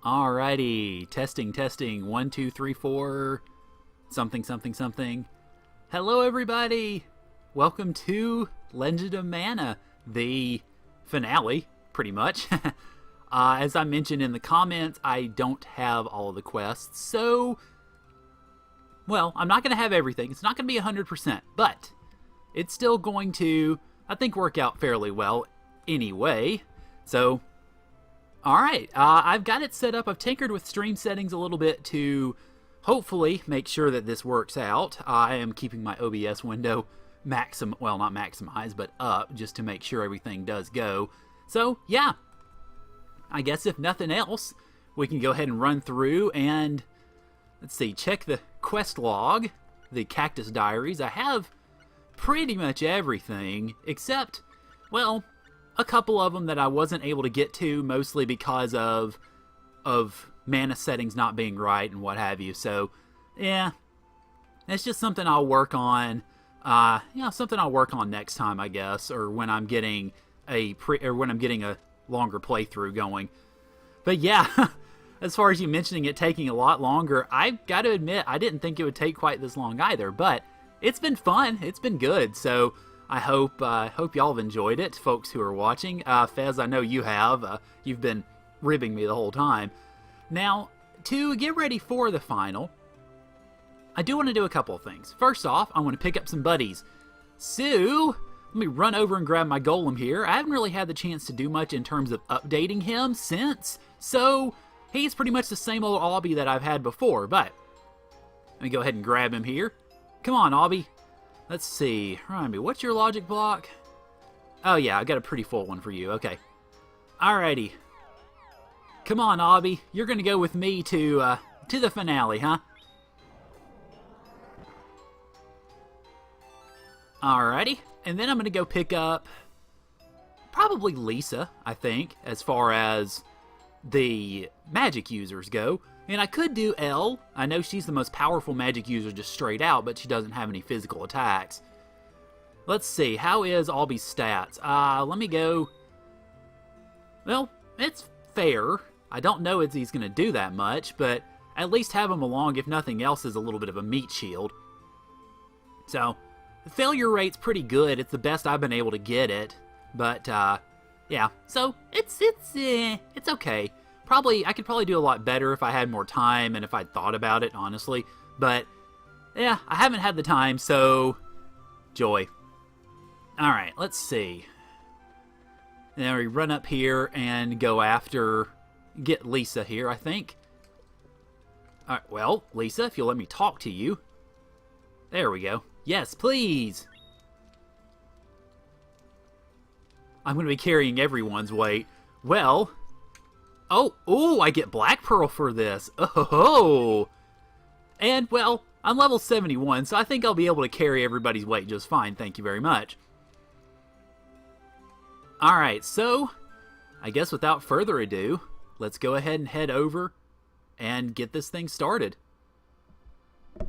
Alrighty, testing, 1, 2, 3, 4, something, something, something. Hello everybody! Welcome to Legend of Mana, the finale, pretty much. As I mentioned in the comments, I don't have all of the quests, so, well, I'm not going to have everything. It's not going to be 100%, but it's still going to, I think, work out fairly well anyway. So, alright, I've got it set up. I've tinkered with stream settings a little bit to hopefully make sure that this works out. I am keeping my OBS window well, not maximized, but up, just to make sure everything does go. So, yeah, I guess if nothing else, we can go ahead and run through and, let's see, check the quest log, the Cactus Diaries. I have pretty much everything, except, well, a couple of them that I wasn't able to get to, mostly because of mana settings not being right and what have you. So, yeah, it's just something I'll work on. Something I'll work on next time, I guess, or when I'm getting a longer playthrough going. But yeah, as far as you mentioning it taking a lot longer, I've got to admit I didn't think it would take quite this long either. But it's been fun. It's been good. So I hope y'all have enjoyed it, folks who are watching. Fez, I know you have. You've been ribbing me the whole time. Now, to get ready for the final, I do want to do a couple of things. First off, I want to pick up some buddies. So, let me run over and grab my golem here. I haven't really had the chance to do much in terms of updating him since, so he's pretty much the same old Obby that I've had before, but let me go ahead and grab him here. Come on, Obby. Let's see. Remind me, what's your logic block? Oh yeah, I got a pretty full one for you. Okay. Alrighty. Come on, Obby. You're gonna go with me to the finale, huh? Alrighty. And then I'm gonna go pick up probably Lisa, I think, as far as the magic users go. And I could do Elle. I know she's the most powerful magic user just straight out, but she doesn't have any physical attacks. Let's see, how is Obby's stats? Let me go. Well, it's fair. I don't know if he's going to do that much, but at least have him along, if nothing else, as a little bit of a meat shield. So, the failure rate's pretty good. It's the best I've been able to get it. But, yeah. So, it's okay. I could probably do a lot better if I had more time and if I'd thought about it, honestly. But, yeah, I haven't had the time, so joy. Alright, let's see. Now we run up here and go after, get Lisa here, I think. Alright, well, Lisa, if you'll let me talk to you. There we go. Yes, please! I'm going to be carrying everyone's weight. Well, oh, I get Black Pearl for this. Oh, and, well, I'm level 71, so I think I'll be able to carry everybody's weight just fine. Thank you very much. Alright, so, I guess without further ado, let's go ahead and head over and get this thing started. And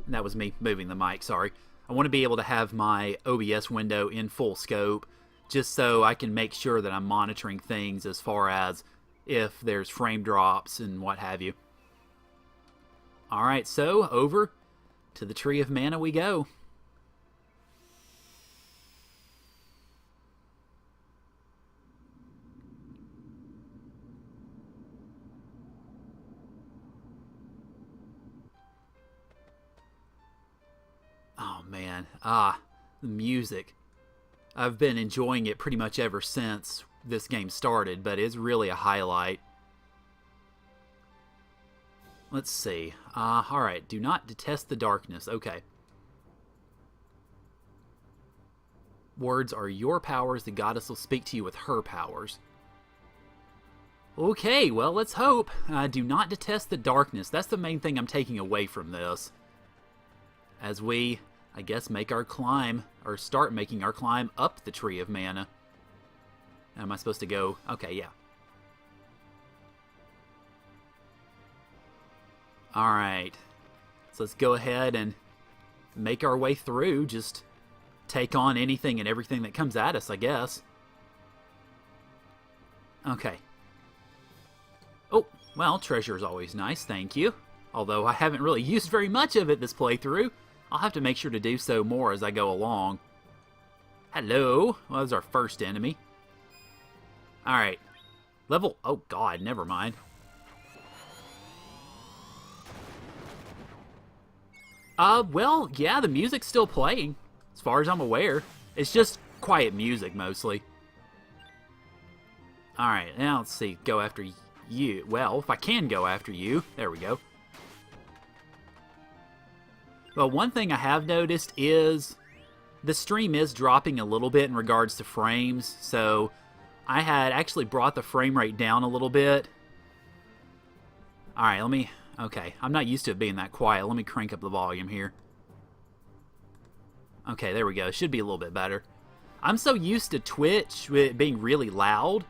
that was me moving the mic, sorry. I want to be able to have my OBS window in full scope, just so I can make sure that I'm monitoring things as far as if there's frame drops and what have you. Alright, so over to the Tree of Mana we go. Oh man, the music. I've been enjoying it pretty much ever since this game started, but it's really a highlight. Let's see. Alright, do not detest the darkness. Okay. Words are your powers. The goddess will speak to you with her powers. Okay, well, let's hope. Do not detest the darkness. That's the main thing I'm taking away from this. As we, I guess, make our climb, or start making our climb up the Tree of Mana. Am I supposed to go? Okay, yeah. Alright. So let's go ahead and make our way through. Just take on anything and everything that comes at us, I guess. Okay. Oh, well, treasure is always nice, thank you. Although I haven't really used very much of it this playthrough. I'll have to make sure to do so more as I go along. Hello. Well, that was our first enemy. Alright. Level... Oh, God, never mind. Well, yeah, the music's still playing, as far as I'm aware. It's just quiet music, mostly. Alright, now let's see. Go after you. Well, if I can go after you. There we go. Well, one thing I have noticed is the stream is dropping a little bit in regards to frames, so I had actually brought the frame rate down a little bit. Alright, let me... Okay, I'm not used to it being that quiet. Let me crank up the volume here. Okay, there we go. Should be a little bit better. I'm so used to Twitch with it being really loud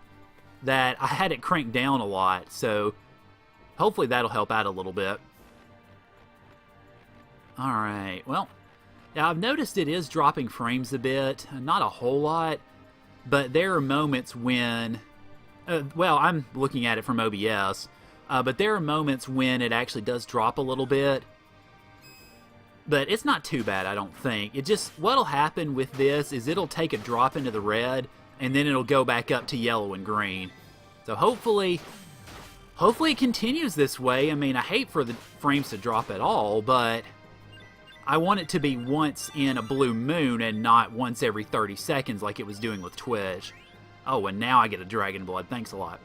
that I had it cranked down a lot, so hopefully that'll help out a little bit. Alright, well, now I've noticed it is dropping frames a bit. Not a whole lot, but there are moments when... well, I'm looking at it from OBS, but there are moments when it actually does drop a little bit. But it's not too bad, I don't think. It just... What'll happen with this is it'll take a drop into the red, and then it'll go back up to yellow and green. So hopefully it continues this way. I mean, I hate for the frames to drop at all, but I want it to be once in a blue moon and not once every 30 seconds like it was doing with Twitch. Oh, and now I get a dragon blood. Thanks a lot.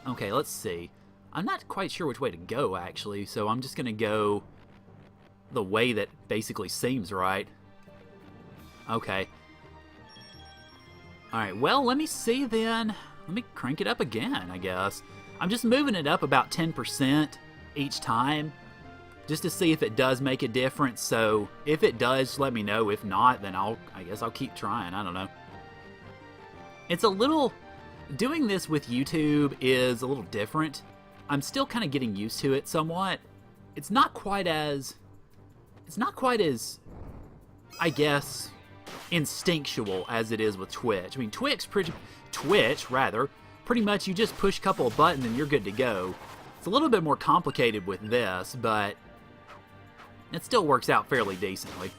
Okay, let's see. I'm not quite sure which way to go, actually, so I'm just going to go the way that basically seems right. Okay. Alright, well, let me see then. Let me crank it up again, I guess. I'm just moving it up about 10% each time, just to see if it does make a difference. So, if it does, let me know. If not, then I guess I'll keep trying. I don't know. It's a little... Doing this with YouTube is a little different. I'm still kind of getting used to it somewhat. It's not quite as... I guess, instinctual as it is with Twitch. I mean, Twitch, pretty much you just push a couple of buttons and you're good to go. It's a little bit more complicated with this, but it still works out fairly decently.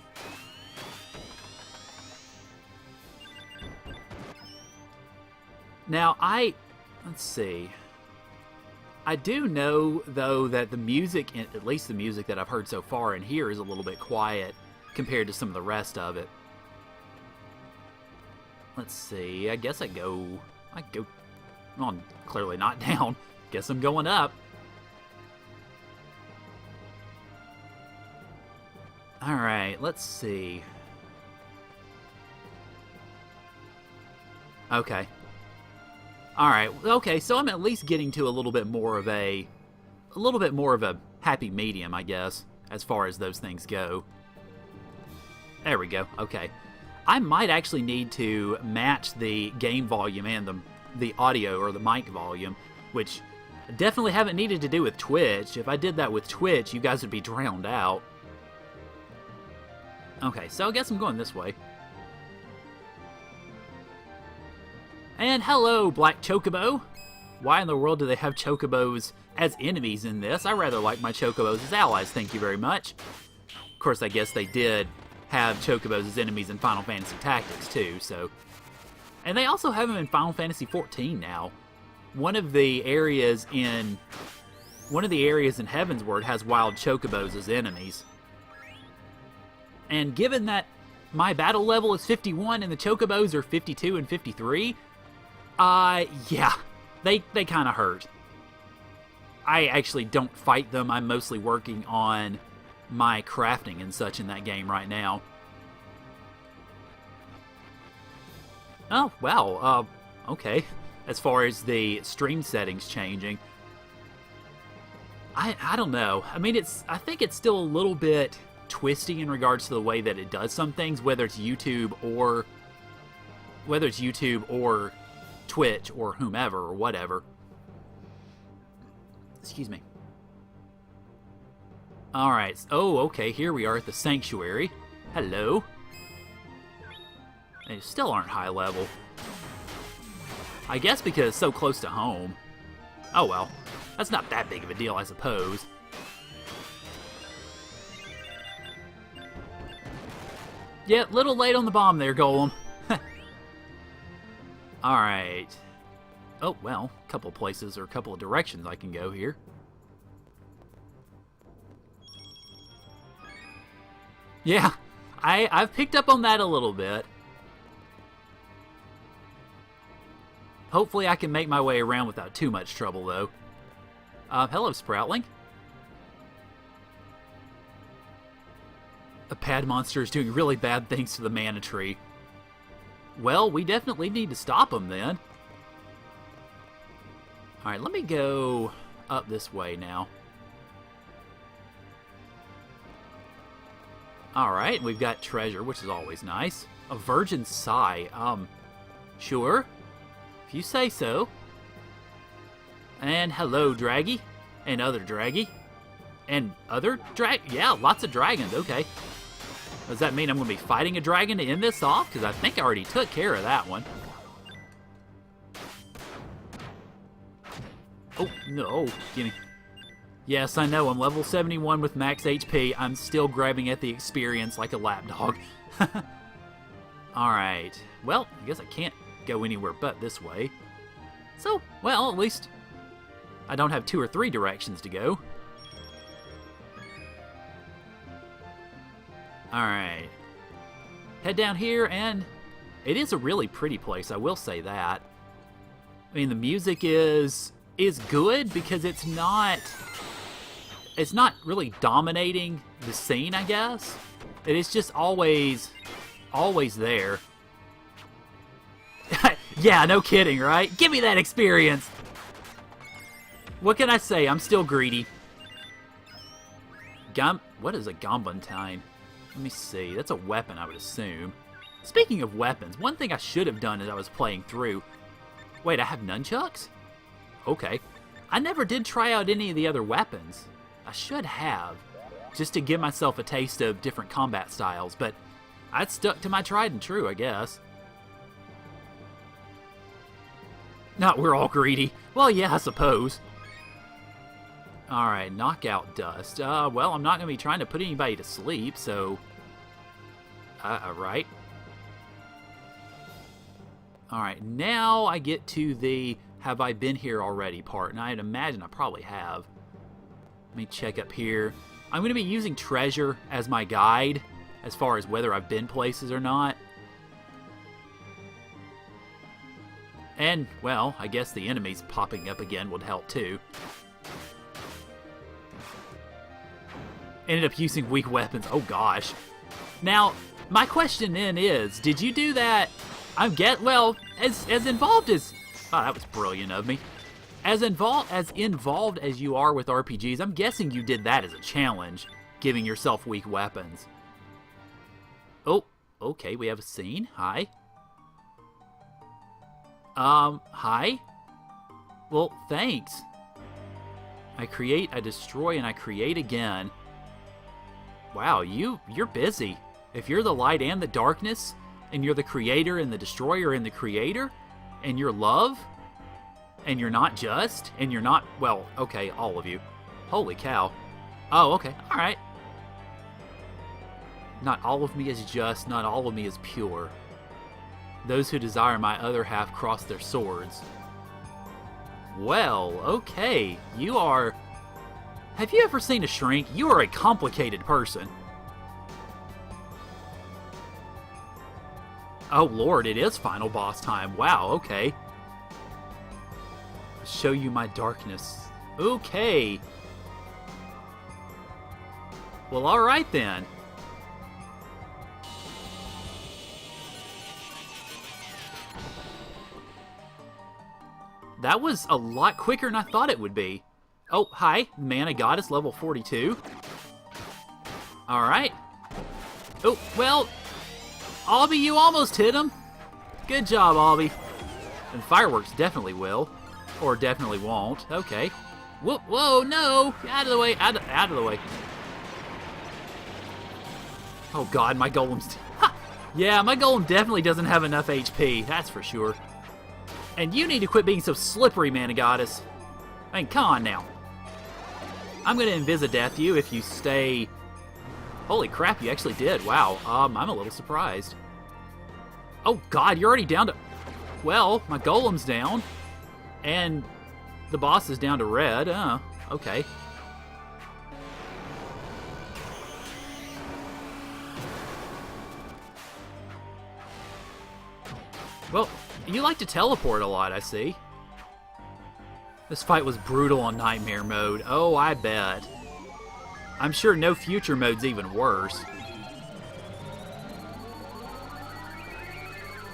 Now, let's see. I do know, though, that the music, at least the music that I've heard so far in here, is a little bit quiet compared to some of the rest of it. Let's see. I guess I go... Well, clearly not down. Guess I'm going up. Alright, let's see. Okay. Alright, okay, so I'm at least getting to a little bit more of a happy medium, I guess, as far as those things go. There we go, okay. I might actually need to match the game volume and the audio or the mic volume, which I definitely haven't needed to do with Twitch. If I did that with Twitch, you guys would be drowned out. Okay, so I guess I'm going this way. And hello, Black Chocobo! Why in the world do they have Chocobos as enemies in this? I rather like my Chocobos as allies, thank you very much. Of course, I guess they did have Chocobos as enemies in Final Fantasy Tactics, too, so... And they also have them in Final Fantasy XIV now. One of the areas in Heavensward has wild Chocobos as enemies. And given that my battle level is 51 and the Chocobos are 52 and 53... yeah, they kind of hurt. I actually don't fight them. I'm mostly working on my crafting and such in that game right now. Oh, wow, okay. As far as the stream settings changing, I don't know. I mean, I think it's still a little bit twisty in regards to the way that it does some things, whether it's YouTube or Twitch or whomever or whatever. Excuse me. Alright, oh, okay, here we are at the Sanctuary. Hello. They still aren't high level. I guess because it's so close to home. Oh well. That's not that big of a deal, I suppose. Yeah, little late on the bomb there, Golem. Alright. Oh, well, a couple places or a couple of directions I can go here. Yeah, I've picked up on that a little bit. Hopefully I can make my way around without too much trouble, though. Hello, Sproutling. A pad monster is doing really bad things to the mana tree. Well, we definitely need to stop him, then. Alright, let me go up this way now. Alright, we've got treasure, which is always nice. A virgin sigh. Sure. If you say so. And hello, Draggy. And other Draggy. And other yeah, lots of dragons, okay. Does that mean I'm going to be fighting a dragon to end this off? Because I think I already took care of that one. Oh, no. Gimme. Yes, I know, I'm level 71 with max HP. I'm still grabbing at the experience like a lapdog. Alright. Well, I guess I can't go anywhere but this way. So, well, at least I don't have 2 or 3 directions to go. Alright. Head down here, and it is a really pretty place, I will say that. I mean, the music is good because it's not really dominating the scene, I guess. It is just always there. Yeah, no kidding, right? Give me that experience! What can I say? I'm still greedy. What is a Gombantine? Let me see. That's a weapon, I would assume. Speaking of weapons, one thing I should have done as I was playing through... Wait, I have nunchucks? Okay. I never did try out any of the other weapons. I should have, just to give myself a taste of different combat styles, but I stuck to my tried and true, I guess. Not we're all greedy. Well, yeah, I suppose. Alright, knockout dust. Well, I'm not going to be trying to put anybody to sleep, so... right. Alright, now I get to the have I been here already part, and I'd imagine I probably have. Let me check up here. I'm going to be using treasure as my guide, as far as whether I've been places or not. And, well, I guess the enemies popping up again would help too. Ended up using weak weapons. Oh gosh. Now, my question then is, did you do that? Well, as involved as... Oh, that was brilliant of me. As involved as you are with RPGs, I'm guessing you did that as a challenge, giving yourself weak weapons. Oh, okay, we have a scene. Hi. Hi? Well, thanks. I create, I destroy, and I create again. Wow, you're busy. If you're the light and the darkness, and you're the creator and the destroyer and the creator, and you're love, and you're not just, and you're not, well, okay, all of you. Holy cow. Oh, okay, alright. Not all of me is just, not all of me is pure. Those who desire my other half cross their swords. Well, okay, you are... Have you ever seen a shrink? You are a complicated person. Oh lord, it is final boss time. Wow, okay. Show you my darkness. Okay. Well, alright then. That was a lot quicker than I thought it would be. Oh, hi. Mana Goddess, level 42. Alright. Oh, well, Albie, you almost hit him. Good job, Albie. And fireworks definitely will. Or definitely won't. Okay. Whoa, whoa, no! Out of the way, out of the way. Oh god, my golem's... Ha! Yeah, my golem definitely doesn't have enough HP, that's for sure. And you need to quit being so slippery, Mana Goddess. I mean, come on now. I'm gonna Invisideath you if you stay... Holy crap, you actually did. Wow, I'm a little surprised. Oh god, you're already down to... Well, my golem's down. And the boss is down to red. Okay. Well, you like to teleport a lot, I see. This fight was brutal on Nightmare mode. Oh, I bet. I'm sure no future mode's even worse.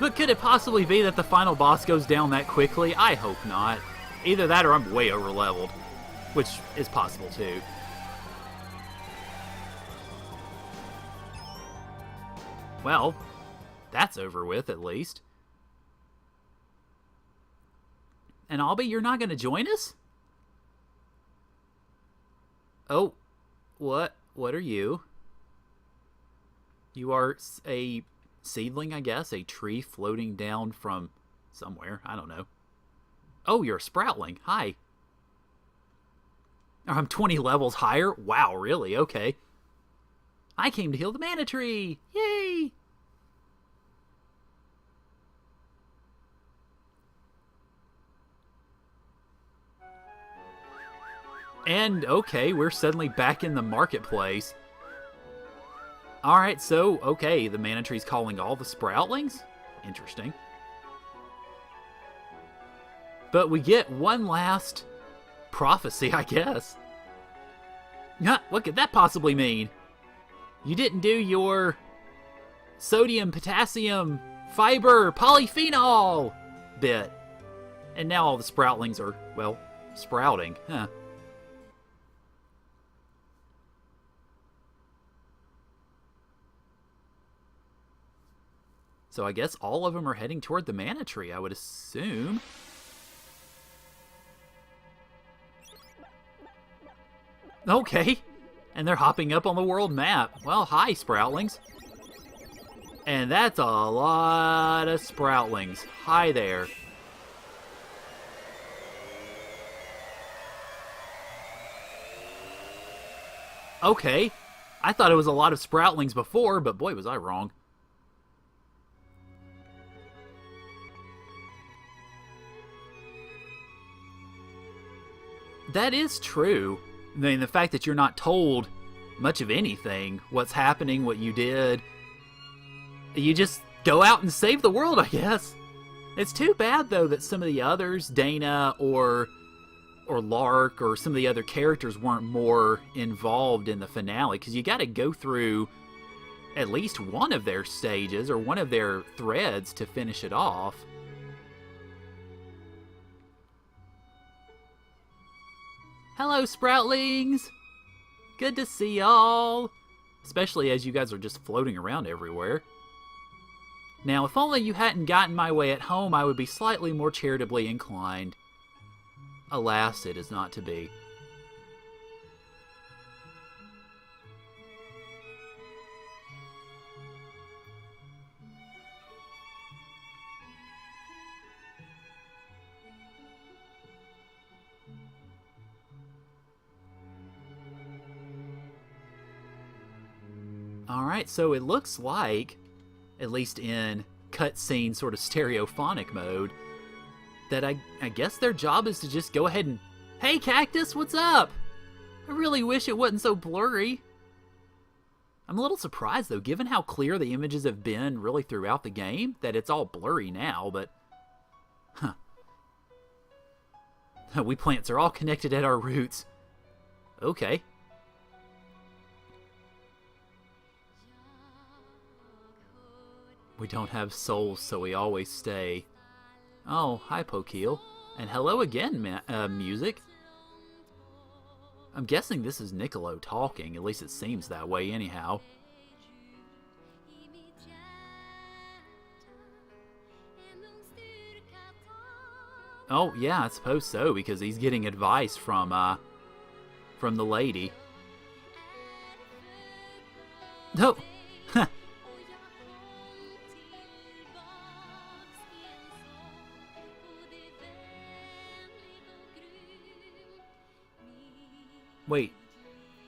But could it possibly be that the final boss goes down that quickly? I hope not. Either that or I'm way over-leveled, which is possible too. Well, that's over with at least. And Albie, you're not going to join us? Oh, what? What are you? You are a seedling, I guess? A tree floating down from somewhere. I don't know. Oh, you're a sproutling. Hi. Oh, I'm 20 levels higher? Wow, really? Okay. I came to heal the mana tree. Yay! And, okay, we're suddenly back in the marketplace. Alright, so, okay, the mana tree's calling all the sproutlings? Interesting. But we get one last prophecy, I guess. What could that possibly mean? You didn't do your sodium, potassium, fiber, polyphenol bit. And now all the sproutlings are, well, sprouting. Huh. So I guess all of them are heading toward the mana tree, I would assume. Okay. And they're hopping up on the world map. Well, hi, sproutlings. And that's a lot of sproutlings. Hi there. Okay. I thought it was a lot of sproutlings before, but boy, was I wrong. That is true. I mean, the fact that you're not told much of anything, what's happening, what you did. You just go out and save the world, I guess. It's too bad, though, that some of the others, Dana or Lark or some of the other characters weren't more involved in the finale, because you got to go through at least one of their stages or one of their threads to finish it off. Hello, sproutlings! Good to see y'all! Especially as you guys are just floating around everywhere. Now, if only you hadn't gotten my way at home, I would be slightly more charitably inclined. Alas, it is not to be. Alright, so it looks like, at least in cutscene sort of stereophonic mode, that I guess their job is to just go ahead and... Hey, Cactus, what's up? I really wish it wasn't so blurry. I'm a little surprised, though, given how clear the images have been really throughout the game, that it's all blurry now, but... Huh. We plants are all connected at our roots. Okay. We don't have souls, so we always stay. Oh, hi, Pokeel. And hello again, music. I'm guessing this is Niccolo talking, at least it seems that way anyhow. Oh, yeah, I suppose so, because he's getting advice from the lady. No! Oh. Wait,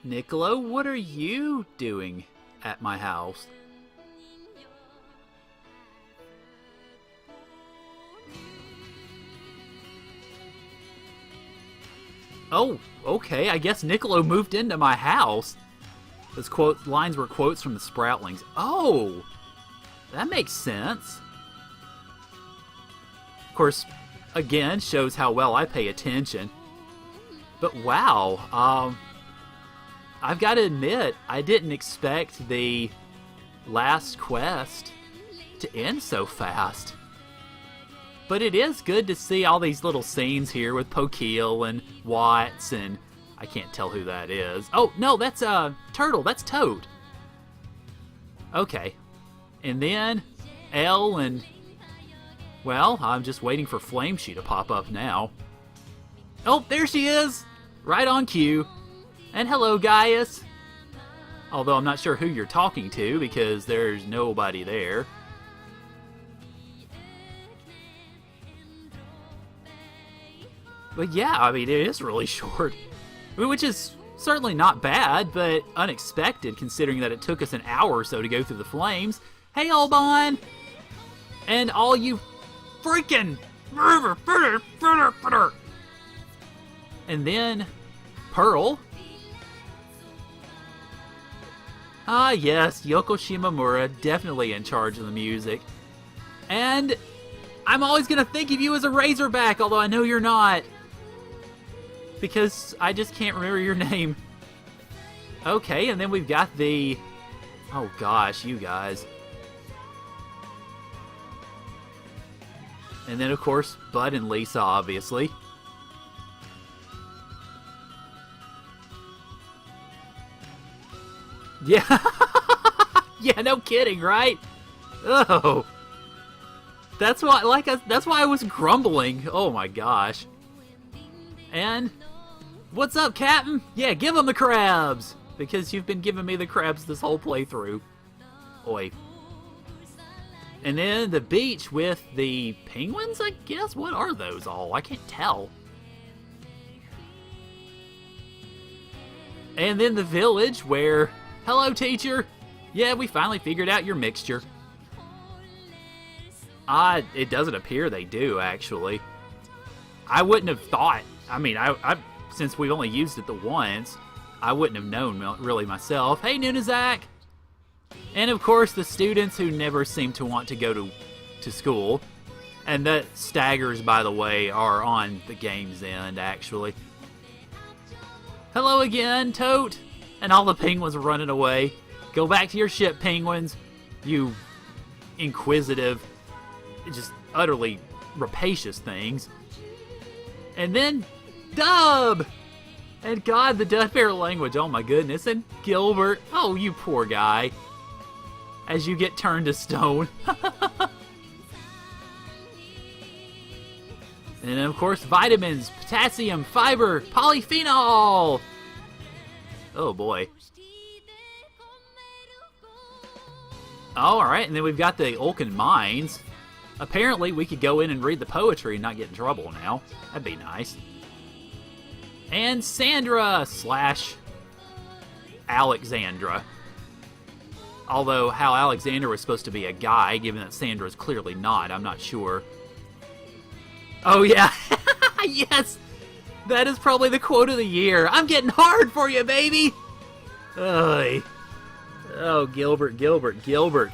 Niccolo, what are you doing at my house? Oh, okay, I guess Niccolo moved into my house. Those lines were quotes from the Sproutlings. Oh, that makes sense. Of course, again, shows how well I pay attention. But wow, I've got to admit, I didn't expect the last quest to end so fast. But it is good to see all these little scenes here with Pokeel and Watts, and I can't tell who that is. Oh, no, that's Turtle. That's Toad. Okay. And then Elle and... Well, I'm just waiting for Flameshy to pop up now. Oh, there she is! Right on cue. And hello, Gaius. Although I'm not sure who you're talking to because there's nobody there. But yeah, I mean, it is really short. Which is certainly not bad, but unexpected considering that it took us an hour or so to go through the flames. Hey, Albon! And all you freaking... And then, Pearl. Ah, yes, Yoko Shimamura, definitely in charge of the music. And I'm always going to think of you as a Razorback, although I know you're not. Because I just can't remember your name. Okay, and then we've got the... Oh gosh, you guys. And then, of course, Bud and Lisa, obviously. Yeah. Yeah, no kidding, right? Oh. That's why, that's why I was grumbling. Oh my gosh. And what's up, Captain? Yeah, give him the crabs because you've been giving me the crabs this whole playthrough. Oi. And then the beach with the penguins, I guess. What are those all? I can't tell. And then the village where, hello, teacher. Yeah, we finally figured out your mixture. It doesn't appear they do, actually. I wouldn't have thought. I mean, I since we've only used it the once, I wouldn't have known really myself. Hey, Nunazak! And of course, the students who never seem to want to go to school. And the staggers, by the way, are on the game's end, actually. Hello again, Tote! And all the penguins are running away. Go back to your ship, penguins. You inquisitive, just utterly rapacious things. And then Dub! And God, the Dud Bear language, oh my goodness. And Gilbert, oh you poor guy. As you get turned to stone. And then of course vitamins, potassium, fiber, polyphenol! Oh boy. Alright, and then we've got the Ulcan Mines. Apparently we could go in and read the poetry and not get in trouble now. That'd be nice. And Sandra / Alexandra. Although how Alexander was supposed to be a guy, given that Sandra is clearly not, I'm not sure. Oh yeah, yes! That is probably the quote of the year. I'm getting hard for you, baby! Oy. Oh, Gilbert.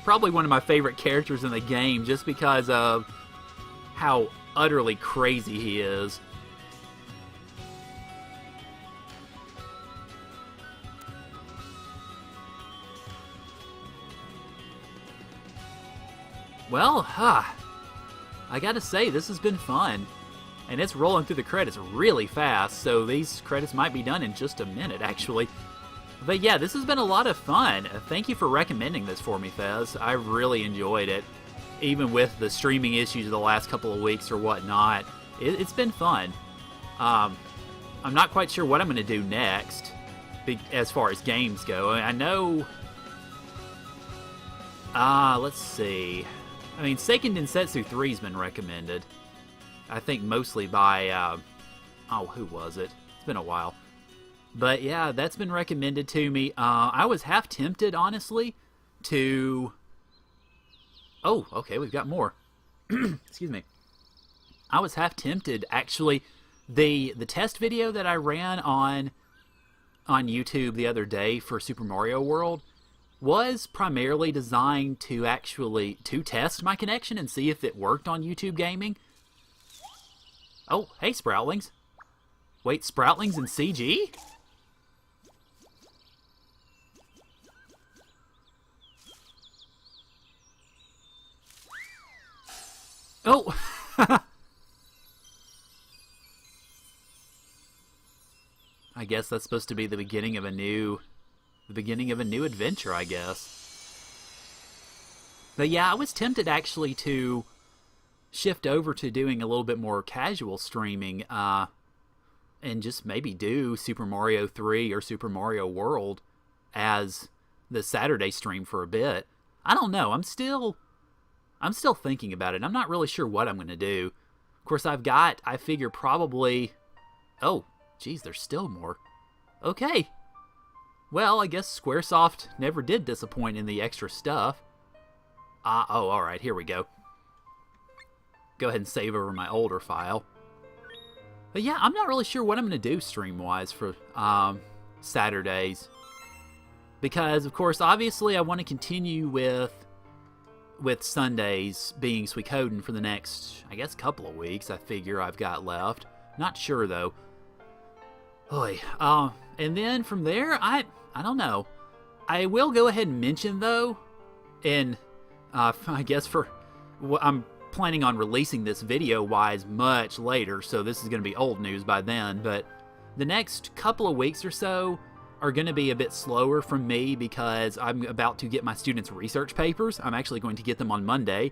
Probably one of my favorite characters in the game just because of how utterly crazy he is. Well, I gotta say, this has been fun. And it's rolling through the credits really fast, so these credits might be done in just a minute, actually. But yeah, this has been a lot of fun. Thank you for recommending this for me, Fez. I really enjoyed it. Even with the streaming issues of the last couple of weeks or whatnot, it's been fun. I'm not quite sure what I'm going to do next, as far as games go. I know... let's see. I mean, Seiken Densetsu 3's been recommended. I think mostly by, oh, who was it? It's been a while. But yeah, that's been recommended to me. I was half tempted, honestly, to... Oh, okay, we've got more. Excuse me. I was half tempted, actually. The test video that I ran on YouTube the other day for Super Mario World was primarily designed to test my connection and see if it worked on YouTube Gaming. Oh, hey, Sproutlings. Wait, Sproutlings in CG? Oh! I guess that's supposed to be the beginning of a new adventure, I guess. But yeah, I was tempted actually to shift over to doing a little bit more casual streaming, and just maybe do Super Mario 3 or Super Mario World as the Saturday stream for a bit. I don't know. I'm still thinking about it. I'm not really sure what I'm going to do. Of course, I figure probably... Oh, geez, there's still more. Okay. Well, I guess Squaresoft never did disappoint in the extra stuff. Oh, alright, here we go. Go ahead and save over my older file. But yeah, I'm not really sure what I'm going to do stream-wise for Saturdays. Because, of course, obviously I want to continue with Sundays being Suikoden for the next, I guess, couple of weeks, I figure I've got left. Not sure, though. Boy, and then from there, I don't know. I will go ahead and mention, though, and I guess I'm planning on releasing this video-wise much later, so this is going to be old news by then, but the next couple of weeks or so are going to be a bit slower from me because I'm about to get my students' research papers. I'm actually going to get them on Monday.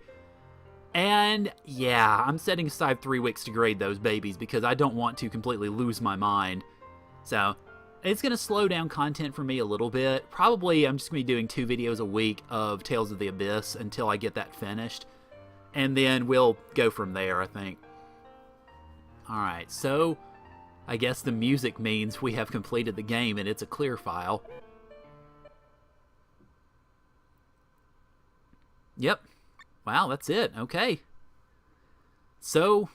And yeah, I'm setting aside 3 weeks to grade those babies because I don't want to completely lose my mind. So it's going to slow down content for me a little bit. Probably I'm just going to be doing 2 videos a week of Tales of the Abyss until I get that finished. And then we'll go from there, I think. Alright, so I guess the music means we have completed the game and it's a clear file. Yep. Wow, that's it. Okay. So...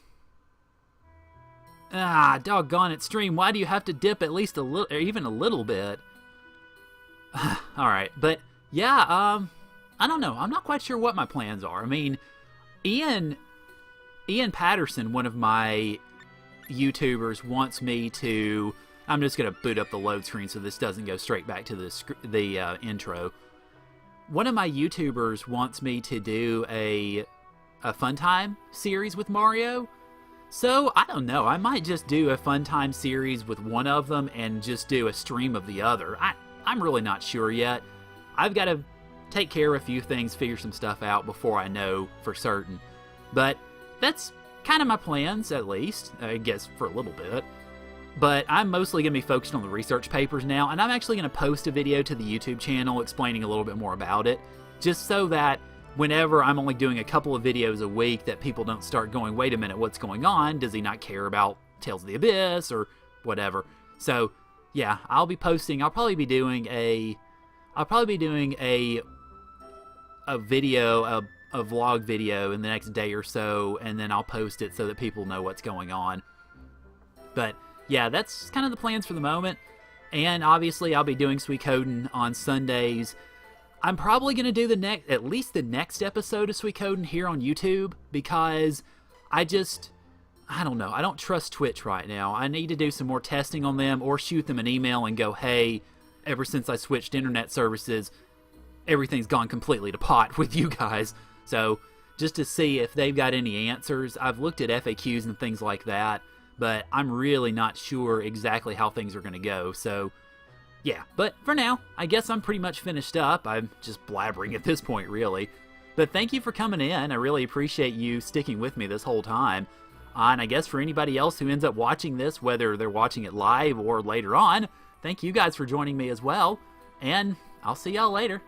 doggone it, stream. Why do you have to dip at least a little, or even a little bit? Alright, but yeah, I don't know. I'm not quite sure what my plans are. I mean, Ian Patterson, one of my YouTubers, wants me to... I'm just going to boot up the load screen so this doesn't go straight back to the intro. One of my YouTubers wants me to do a Fun Time series with Mario. So, I don't know. I might just do a Fun Time series with one of them and just do a stream of the other. I'm really not sure yet. I've got to take care of a few things, figure some stuff out before I know for certain. But that's kind of my plans, at least, I guess, for a little bit. But I'm mostly going to be focused on the research papers now, and I'm actually going to post a video to the YouTube channel explaining a little bit more about it, just so that whenever I'm only doing a couple of videos a week that people don't start going, wait a minute, what's going on? Does he not care about Tales of the Abyss or whatever? So, yeah, I'll probably be doing a vlog video in the next day or so, and then I'll post it so that people know what's going on. But yeah, that's kind of the plans for the moment. And obviously I'll be doing Suikoden on Sundays. I'm probably going to do at least the next episode of Suikoden here on YouTube, because I don't know. I don't trust Twitch right now. I need to do some more testing on them, or shoot them an email and go, hey, ever since I switched internet services, everything's gone completely to pot with you guys. So just to see if they've got any answers. I've looked at FAQs and things like that, but I'm really not sure exactly how things are going to go. So yeah, but for now, I guess I'm pretty much finished up. I'm just blabbering at this point, really. But thank you for coming in. I really appreciate you sticking with me this whole time. And I guess for anybody else who ends up watching this, whether they're watching it live or later on, thank you guys for joining me as well. And I'll see y'all later.